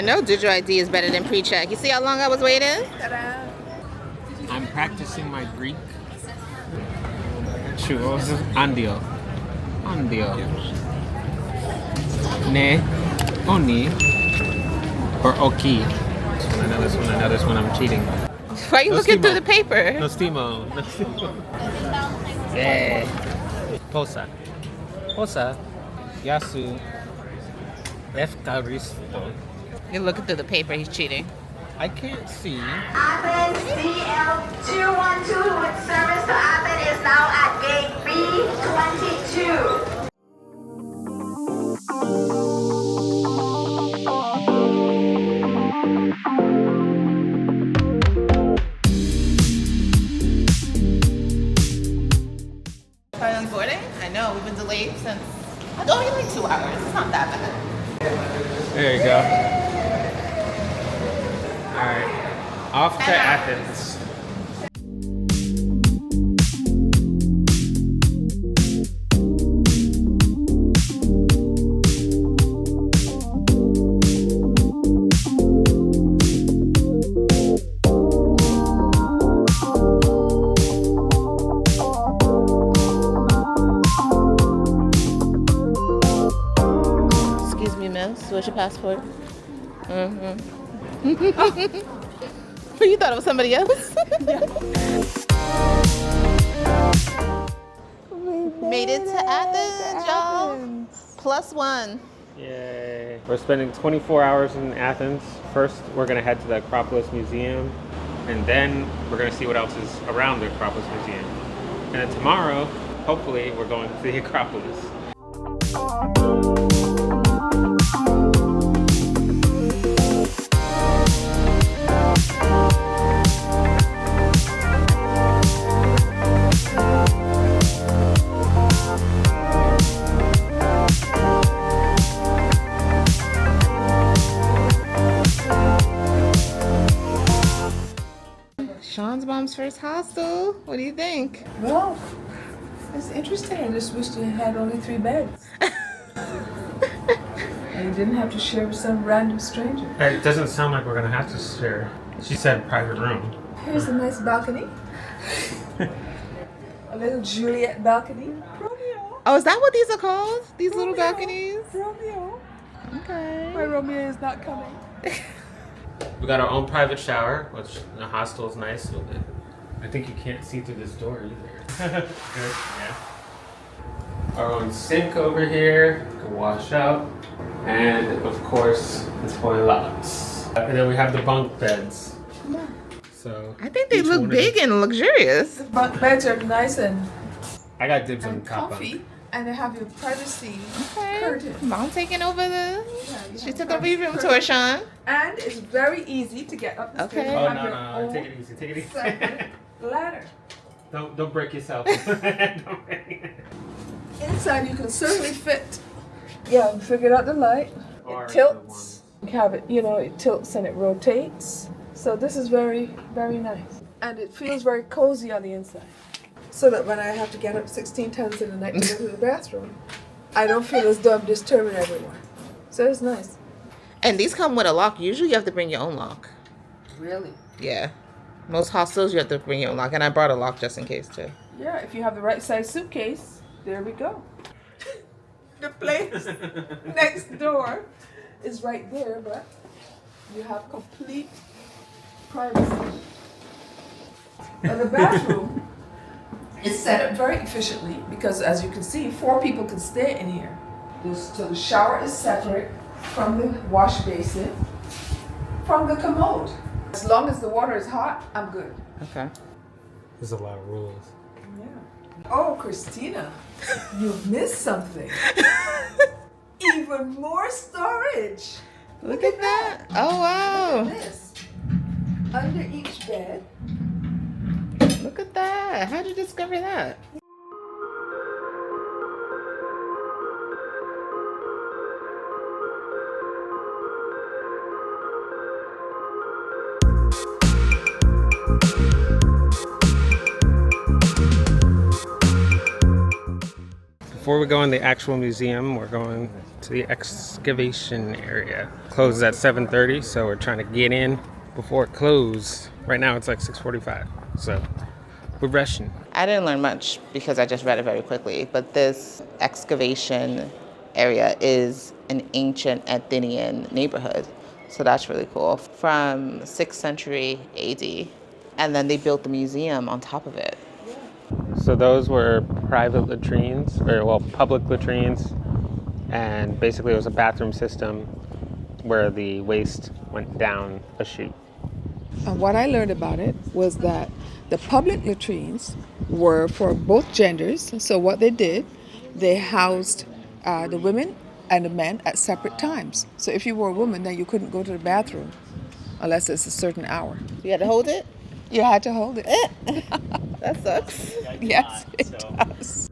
I know digital ID is better than pre-check. You see how long I was waiting? Ta-da. I'm practicing my Greek. Churros. Andio. Ne. Oni. Or oki. I know this one I'm cheating. Why are you No looking stimo. through the paper? No stimo. Yeah. Posa. Yasu. Efkaristo. You're looking through the paper. He's cheating. I can't see. Athens DL212 with service to Athens is now at gate B22. Finally boarding? I know, we've been delayed since only like 2 hours. It's not that bad. There you go. Alright. Off to Athens. Excuse me, miss. Where's your passport? Mm-hmm. You thought it was somebody else? Made it to Athens, y'all. +1. Yay. We're spending 24 hours in Athens. First, we're going to head to the Acropolis Museum, and then we're going to see what else is around the Acropolis Museum. And then tomorrow, hopefully, we're going to the Acropolis. Sean's mom's first hostel. What do you think? Well, it's interesting. I just wish they had only 3 beds. And you didn't have to share with some random stranger. It doesn't sound like we're going to have to share. She said private room. Here's a nice balcony. A little Juliet balcony. Romeo. Oh, is that what these are called? These little Romeo. balconies? Romeo. Okay. My Romeo is not coming. We got our own private shower, which the hostel is nice. So that I think you can't see through this door either. Good, yeah. Our own sink over here, you can wash up, and of course the toilets. And then we have the bunk beds. So I think they each look one big is- and luxurious. The bunk beds are nice and I got dibs on the top comfy, bunk. and they have your privacy Okay. curtain. Mom taking over the. Yeah, you She have took over privacy your room curtain. tour, Sean. And it's very easy to get up the Okay. stairs. You Oh have no, your no, own take it easy, take it easy. separate ladder. Don't break yourself. Don't break. Inside you can certainly fit. Yeah, we figured out the light. Or It the tilts. You have it, it tilts and it rotates. So this is very, very nice. And it feels very cozy on the inside. So that when I have to get up 16 times in the night to go to the bathroom, I don't feel as though I'm disturbing everyone. So it's nice. And these come with a lock. Usually you have to bring your own lock. Really? Yeah. Most hostels you have to bring your own lock. And I brought a lock just in case too. Yeah, if you have the right size suitcase, there we go. The place next door is right there, but you have complete privacy. Now the bathroom is set up very efficiently because, as you can see, 4 people can stay in here. So the shower is separate from the wash basin, from the commode. As long as the water is hot, I'm good. Okay. There's a lot of rules. Yeah. Oh, Christina, you've missed something. Even more storage. Look at that. Oh, wow. Look at this. Under each bed. Look at that. How'd you discover that? before we go in the actual museum, we're going to the excavation area. Closes at 7:30, so we're trying to get in before it closes. Right now it's like 6:45, so we're rushing. I didn't learn much because I just read it very quickly, but this excavation area is an ancient Athenian neighborhood. So that's really cool. From 6th century AD. And then they built the museum on top of it. So those were private latrines, or well, public latrines. And basically it was a bathroom system where the waste went down a chute. And what I learned about it was that the public latrines were for both genders. So what they did, they housed the women and the men at separate times. So if you were a woman, then you couldn't go to the bathroom unless it's a certain hour. You had to hold it? You had to hold it. That sucks. Yes, it does.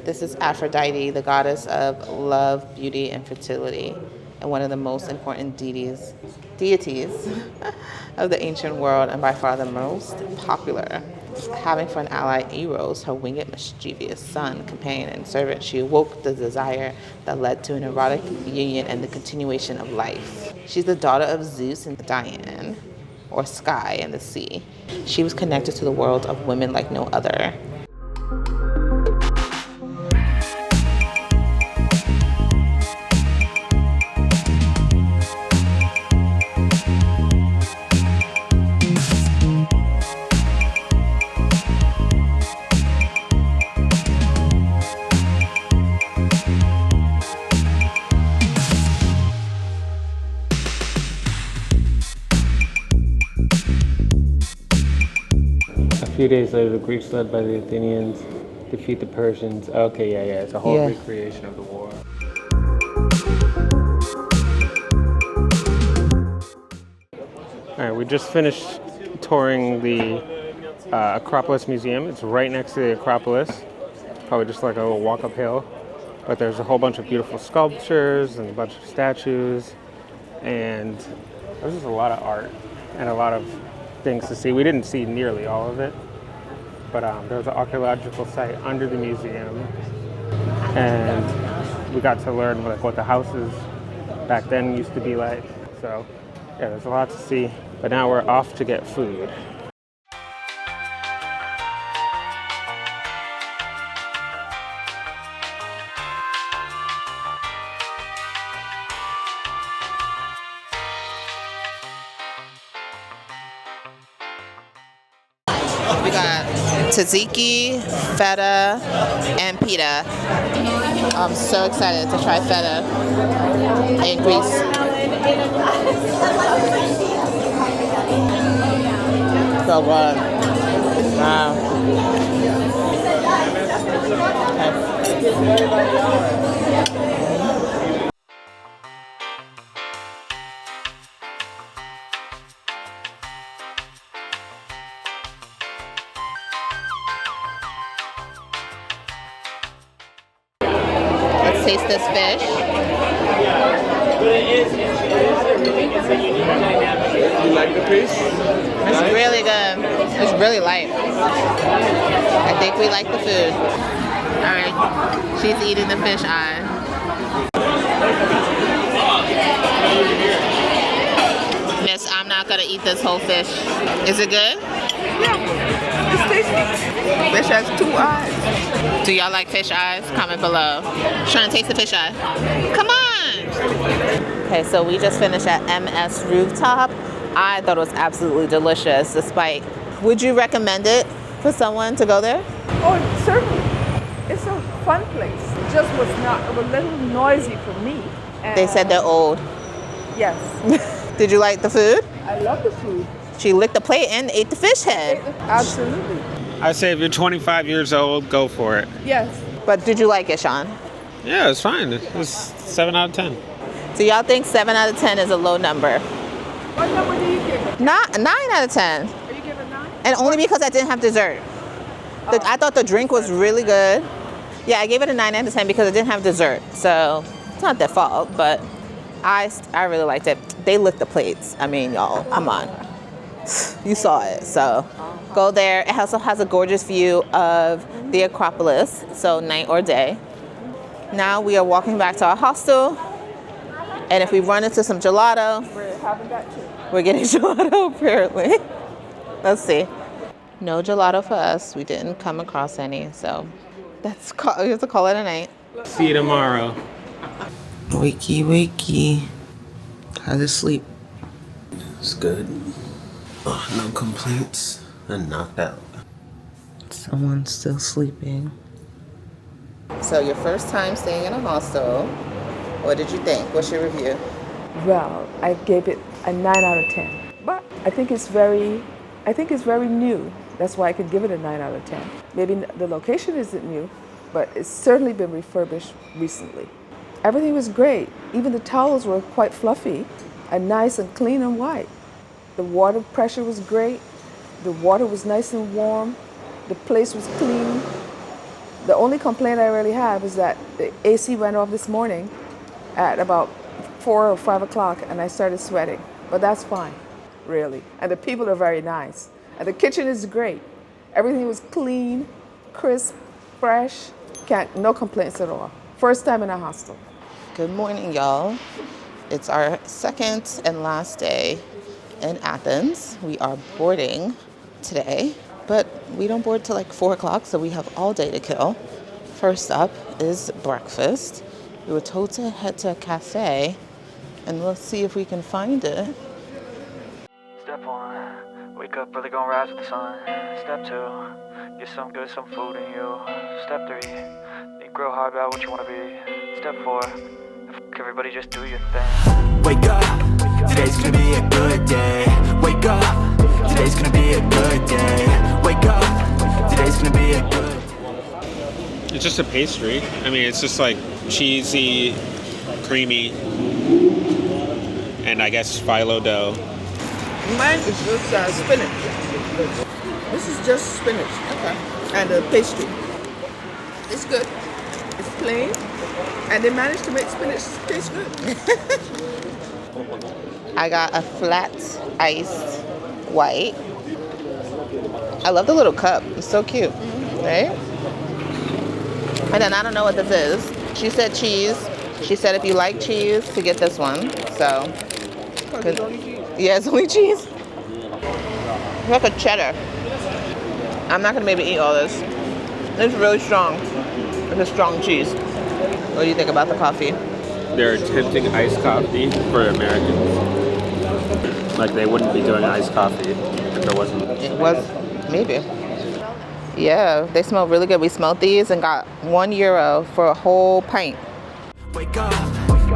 This is Aphrodite, the goddess of love, beauty, and fertility, and one of the most important deities of the ancient world, and by far the most popular. Having for an ally Eros, her winged, mischievous son, companion, and servant, she awoke the desire that led to an erotic union and the continuation of life. She's the daughter of Zeus and Diane, or Sky and the sea. She was connected to the world of women like no other. A few days later, the Greeks, led by the Athenians, defeat the Persians. Okay, yeah. It's a whole recreation of the war. All right, we just finished touring the Acropolis Museum. It's right next to the Acropolis. Probably just like a little walk uphill. But there's a whole bunch of beautiful sculptures and a bunch of statues. And there's just a lot of art and a lot of things to see. We didn't see nearly all of it, but there's an archaeological site under the museum, and we got to learn like what the houses back then used to be like. So yeah, there's a lot to see, but now we're off to get food. We got tzatziki, feta, and pita. I'm so excited to try feta in Greece. So good. Wow. Let's taste this fish. You like the fish? It's really good. It's really light. I think we like the food. All right, she's eating the fish eye. Miss, I'm not gonna eat this whole fish. Is it good? Yeah, it's tasty. Fish has 2 eyes. Do y'all like fish eyes? Comment below. Trying to taste the fish eye. Come on! Okay, so we just finished at MS Rooftop. I thought it was absolutely delicious, despite. Would you recommend it for someone to go there? Oh, certainly. It's a fun place. It just was a little noisy for me. And They said they're old. Yes. Did you like the food? I love the food. She licked the plate and ate the fish head. Absolutely. I say if you're 25 years old, go for it. Yes. But did you like it, Sean? Yeah, it's fine. It's 7 out of 10. So y'all think 7 out of 10 is a low number? What number do you give it? 9 out of 10. Are you giving 9? And only because I didn't have dessert. I thought the drink was really good. Yeah, I gave it a 9 out of 10 because it didn't have dessert. So it's not their fault, but I really liked it. They licked the plates. I mean, y'all, come on. You saw it. So go there. It also has a gorgeous view of the Acropolis, so night or day. Now we are walking back to our hostel. And if we run into some gelato, We're having that too. we're getting gelato apparently. Let's see. No gelato for us. We didn't come across any, so we have to call it a night. See you tomorrow. Wakey, wakey. How's it sleep? It's good. Oh, no complaints. And knocked out. Someone's still sleeping. So your first time staying in a hostel. What did you think? What's your review? Well, I gave it a 9 out of 10. But I think it's very new. That's why I could give it a 9 out of 10. Maybe the location isn't new, but it's certainly been refurbished recently. Everything was great. Even the towels were quite fluffy and nice and clean and white. The water pressure was great. The water was nice and warm. The place was clean. The only complaint I really have is that the AC went off this morning at about 4 or 5 o'clock and I started sweating. But that's fine, really. And the people are very nice. And the kitchen is great. Everything was clean, crisp, fresh. No complaints at all. First time in a hostel. Good morning, y'all. It's our second and last day in Athens. We are boarding today, but we don't board till like 4 o'clock, so we have all day to kill. First up is breakfast. We were told to head to a cafe, and let's see if we can find it. Step 1, wake up early, gonna rise with the sun. Step 2, get some food in you. Step 3, think real hard about what you wanna be. Step 4, everybody just do your thing. Wake up, today's gonna be a good day. Wake up, today's gonna be a good day. Wake up, today's gonna be a good day. It's just a pastry. I mean, it's just like cheesy, creamy, and I guess phyllo dough. Mine is just spinach. This is just spinach. Okay. And a pastry. It's good. It's plain. And they managed to make spinach taste good. I got a flat iced white. I love the little cup. It's so cute, right? And then I don't know what this is. She said cheese. She said if you like cheese, to get this one. So, It's only cheese. yeah, it's only cheese. It's like a cheddar. I'm not gonna maybe eat all this. It's really strong. It's a strong cheese. What do you think about the coffee? They're attempting iced coffee for Americans. Like they wouldn't be doing iced coffee if there wasn't. It was, maybe. Yeah, they smell really good. We smelled these and got €1 for a whole pint. Wake up,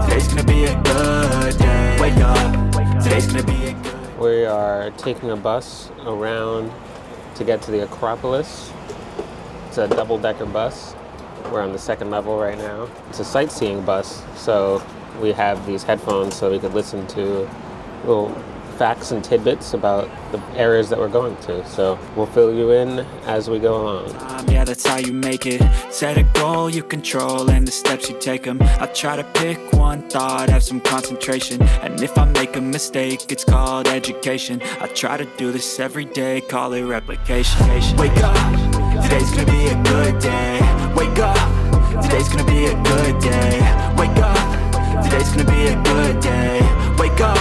today's gonna be a good day. Wake up, today's gonna be a good day. We are taking a bus around to get to the Acropolis. It's a double-decker bus. We're on the second level right now. It's a sightseeing bus, so we have these headphones so we could listen to little facts and tidbits about the areas that we're going to. So we'll fill you in as we go along. Yeah, that's how you make it. Set a goal you control and the steps you take them. I try to pick one thought, have some concentration. And if I make a mistake, it's called education. I try to do this every day, call it replication. Wake up, today's gonna be a good day. Wake up, today's gonna be a good day. Wake up, today's gonna be a good day. Wake up,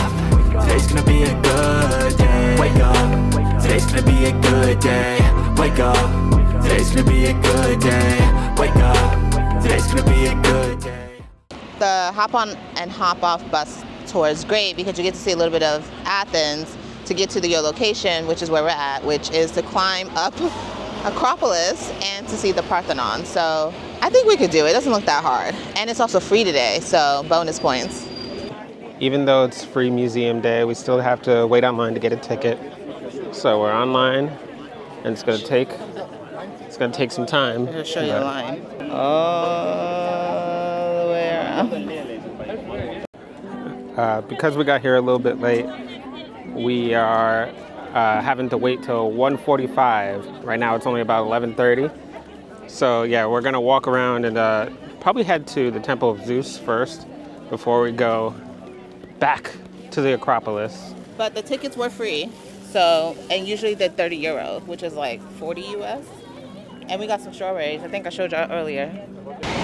today's gonna be a good day. Wake up, today's gonna be a good day. Wake up, today's gonna be a good day. Wake up, today's gonna be a good day. The hop on and hop off bus tour is great because you get to see a little bit of Athens to get to your location, which is where we're at, which is to climb up Acropolis and to see the Parthenon. So I think we could do it. It doesn't look that hard. And it's also free today, so bonus points. Even though it's free museum day, we still have to wait online to get a ticket. So we're online, and it's gonna take some time. I'll show you the line. All the way around. Because we got here a little bit late, we are having to wait till 1:45. Right now it's only about 11:30. So yeah, we're gonna walk around and probably head to the Temple of Zeus first before we go back to the Acropolis. But the tickets were free, so, and usually they're €30, which is like 40 US. And we got some strawberries. I think I showed y'all earlier.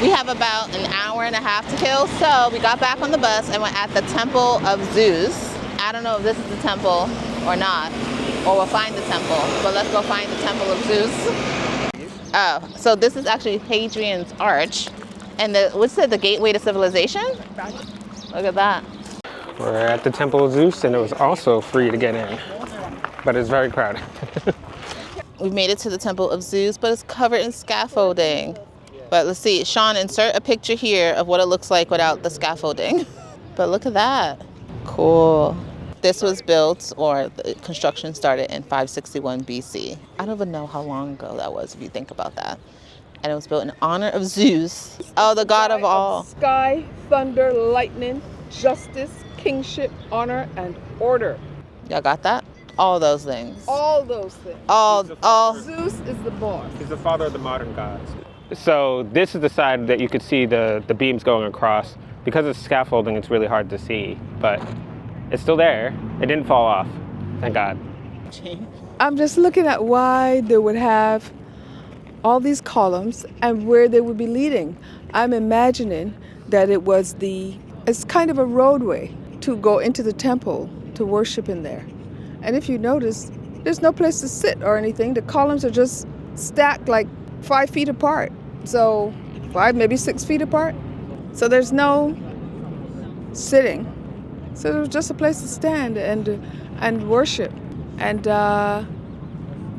We have about an hour and a half to kill, so we got back on the bus and we're at the Temple of Zeus. I don't know if this is the temple or not, or we'll find the temple, but let's go find the Temple of Zeus. Oh, so this is actually Hadrian's Arch, and what's it, the gateway to civilization? Look at that. We're at the Temple of Zeus, and it was also free to get in, but it's very crowded. We've made it to the Temple of Zeus, but it's covered in scaffolding. But let's see, Sean, insert a picture here of what it looks like without the scaffolding. But look at that. Cool. This was built, or the construction started in 561 BC. I don't even know how long ago that was, if you think about that. And it was built in honor of Zeus. Oh, the god of all. Sky, thunder, lightning, justice, kingship, honor, and order. Y'all got that? All those things. All those things. All. Zeus is the boss. He's the father of the modern gods. So this is the side that you could see the beams going across. Because it's scaffolding, it's really hard to see, but it's still there. It didn't fall off, thank God. I'm just looking at why they would have all these columns and where they would be leading. I'm imagining that it's kind of a roadway to go into the temple to worship in there. And if you notice, there's no place to sit or anything. The columns are just stacked like 5 feet apart. So 5, maybe 6 feet apart. So there's no sitting. So there was just a place to stand and worship. And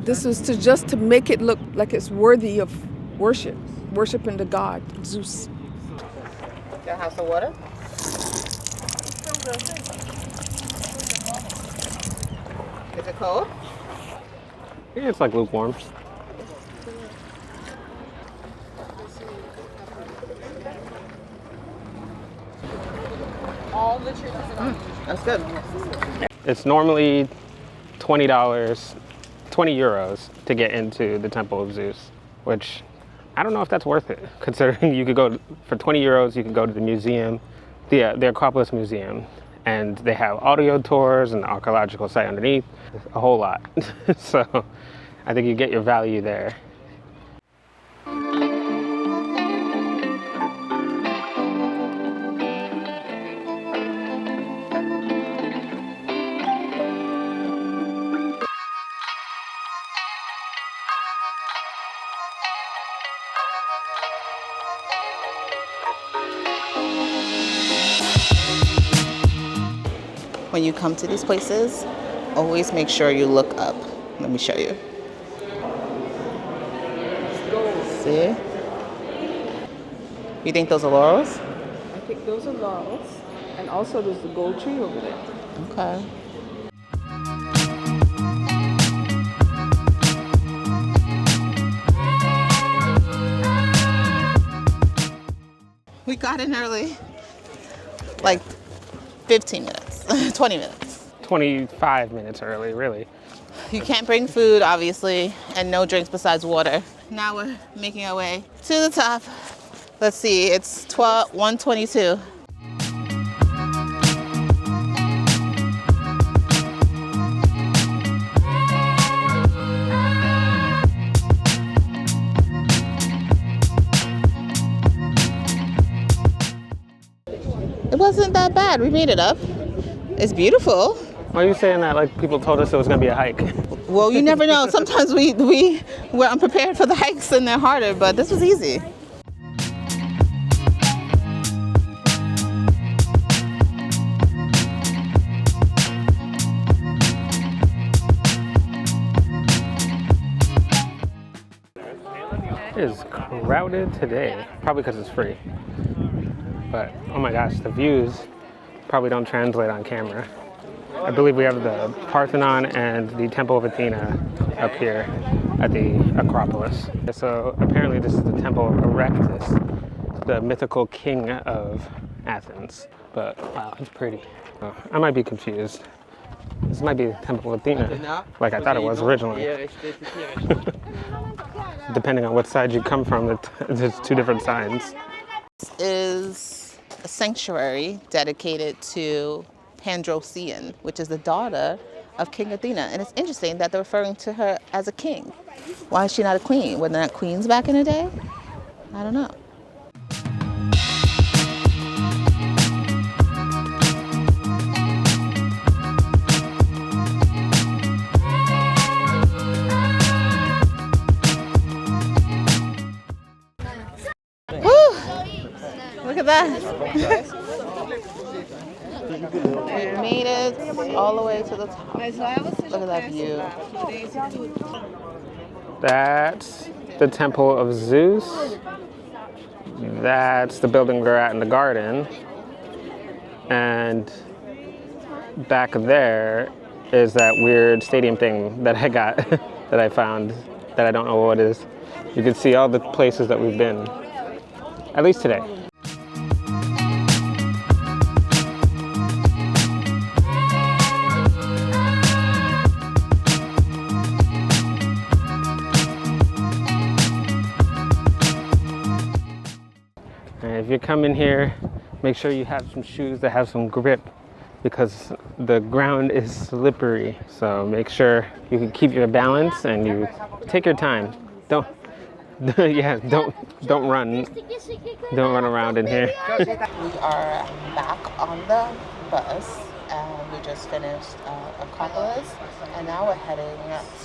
this was to make it look like it's worthy of worship, worshiping the god, Zeus. Got a house of water? Is it cold? Yeah, it's like lukewarm. That's good. It's normally $20, 20 euros to get into the Temple of Zeus, which I don't know if that's worth it, considering you could go, for 20 euros, you could go to the museum, the Acropolis Museum, and they have audio tours and the archaeological site underneath, a whole lot. So I think you get your value there. When you come to these places, always make sure you look up. Let me show you. See? You think those are laurels? I think those are laurels. And also there's the gold tree over there. Okay. We got in early. Like 15 minutes, 20 minutes. 25 minutes early, really. You can't bring food, obviously, and no drinks besides water. Now we're making our way to the top. Let's see, it's 1:22. It wasn't that bad. We made it up. It's beautiful. Why are you saying that like people told us it was going to be a hike? Well, you never know. Sometimes we're unprepared for the hikes and they're harder, but this was easy. It is crowded today, probably because it's free. But oh my gosh, the views probably don't translate on camera. I believe we have the Parthenon and the Temple of Athena up here at the Acropolis. So apparently this is the Temple of Erectus, the mythical king of Athens. But wow, it's pretty. I might be confused. This might be the Temple of Athena, like I thought it was originally. Depending on what side you come from, there's two different signs. This is a sanctuary dedicated to Pandrosian, which is the daughter of King Athena. And it's interesting that they're referring to her as a king. Why is she not a queen? Were there not queens back in the day? I don't know. Look at that. We made it all the way to the top. Look at that view. That's the Temple of Zeus. That's the building we're at in the garden. And back there is that weird stadium thing that I got, that I found, that I don't know what it is. You can see all the places that we've been, at least today. And if you're coming here, make sure you have some shoes that have some grip, because the ground is slippery. So make sure you can keep your balance and you take your time. Don't run. Don't run around in here. We are back on the bus and we just finished Acropolis, and now we're heading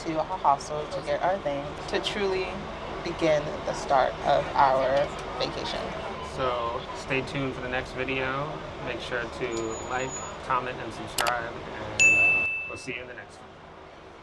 to our hostel to get our things to truly begin the start of our vacation. So stay tuned for the next video. Make sure to like, comment, and subscribe, and we'll see you in the next one.